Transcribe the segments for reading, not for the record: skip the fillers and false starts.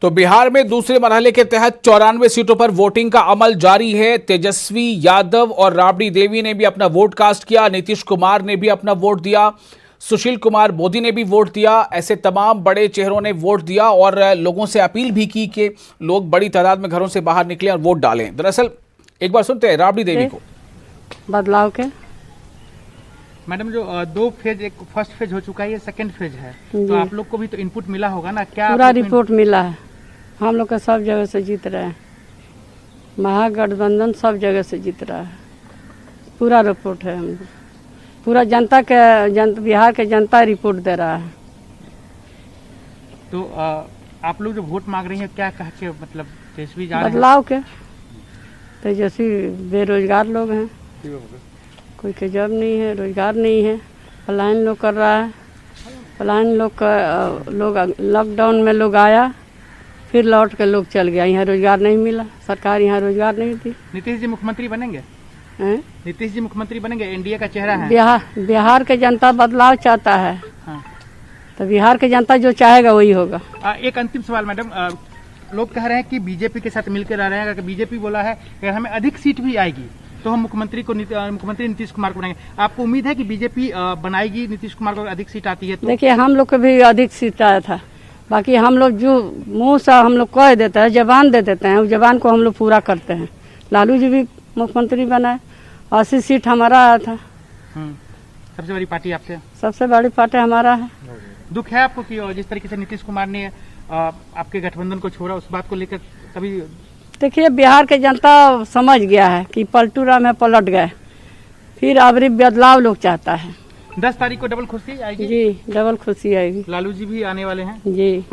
तो बिहार में दूसरे मरहले के तहत 94 सीटों पर वोटिंग का अमल जारी है। तेजस्वी यादव और राबड़ी देवी ने भी अपना वोट कास्ट किया, नीतीश कुमार ने भी अपना वोट दिया, सुशील कुमार मोदी ने भी वोट दिया। ऐसे तमाम बड़े चेहरों ने वोट दिया और लोगों से अपील भी की कि लोग बड़ी तादाद में घरों से बाहर निकलें और वोट डालें। दरअसल एक बार सुनते हैं राबड़ी देवी को। बदलाव के मैडम, जो दो फेज, एक फर्स्ट फेज हो चुका है, ये सेकंड फेज है, तो आप लोग को भी तो इनपुट मिला होगा ना? क्या पूरा रिपोर्ट मिला है? हम लोग का सब जगह से जीत रहे हैं, महागठबंधन सब जगह से जीत रहा है। पूरा रिपोर्ट है, हम लोग पूरा जनता के बिहार के जनता रिपोर्ट दे रहा है। तो आप लोग जो वोट मांग रही हैं, क्या कह के मतलब तेजस्वी जा रहे हैं? बदलाव के। तेजस्वी बेरोजगार लोग हैं, कोई के जॉब नहीं है, रोजगार नहीं है, पलायन लोग कर रहा है। पलायन लोग लॉकडाउन में लोग आया, फिर लौट के लोग चल गया, यहाँ रोजगार नहीं मिला, सरकार यहाँ रोजगार नहीं दी। नीतीश जी मुख्यमंत्री बनेंगे? नीतीश जी मुख्यमंत्री बनेंगे? एनडीए का चेहरा है। बिहार के जनता बदलाव चाहता है। हाँ। तो बिहार के जनता जो चाहेगा वही होगा। एक अंतिम सवाल मैडम, लोग कह रहे हैं कि बीजेपी के साथ मिलकर रह रहे हैं, अगर बीजेपी बोला है कि हमें अधिक सीट भी आएगी तो हम मुख्यमंत्री नीतीश कुमार को बनाएंगे। आपको उम्मीद है कि बीजेपी बनाएगी नीतीश कुमार को अधिक सीट आती है तो? देखिए, हम लोग को भी अधिक सीट आया था, बाकी हम लोग जो मुंह से हम लोग कह देते हैं, जबान दे देते हैं, उस जबान को हम लोग पूरा करते हैं। लालू जी भी मुख्यमंत्री बनाए, 80 सीट हमारा आया था। सबसे बड़ी पार्टी आपसे? सबसे बड़ी पार्टी हमारा है। दुख है आपको कि जिस तरीके से नीतीश कुमार ने आपके गठबंधन को छोड़ा, उस बात को लेकर कभी? देखिए, बिहार के जनता समझ गया है कि पलटू राम में पलट गए, फिर अब बदलाव लोग चाहता है। 10 तारीख को डबल खुशी आएगी? जी, डबल खुशी आएगी। लालू जी भी आने वाले हैं? जी,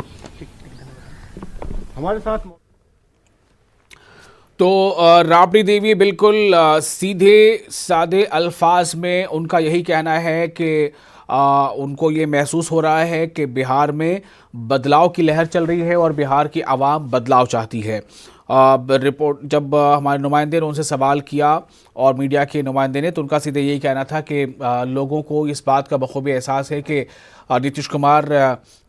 हमारे साथ। तो राबड़ी देवी बिल्कुल सीधे सादे अल्फाज में उनका यही कहना है कि उनको ये महसूस हो रहा है कि बिहार में बदलाव की लहर चल रही है और बिहार की आवाम बदलाव चाहती है। रिपोर्ट जब हमारे नुमाइंदे ने उनसे सवाल किया और मीडिया के नुमाइंदे ने, तो उनका सीधे यही कहना था कि लोगों को इस बात का बखूबी एहसास है कि नीतीश कुमार,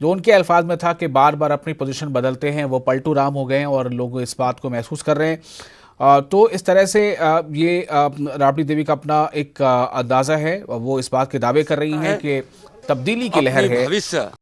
जो उनके अल्फाज में था कि बार बार अपनी पोजीशन बदलते हैं, वो पलटू राम हो गए हैं और लोग इस बात को महसूस कर रहे हैं। तो इस तरह से ये राबड़ी देवी का अपना एक अंदाज़ा है, वो इस बात के दावे कर रही हैं कि तब्दीली की लहर है।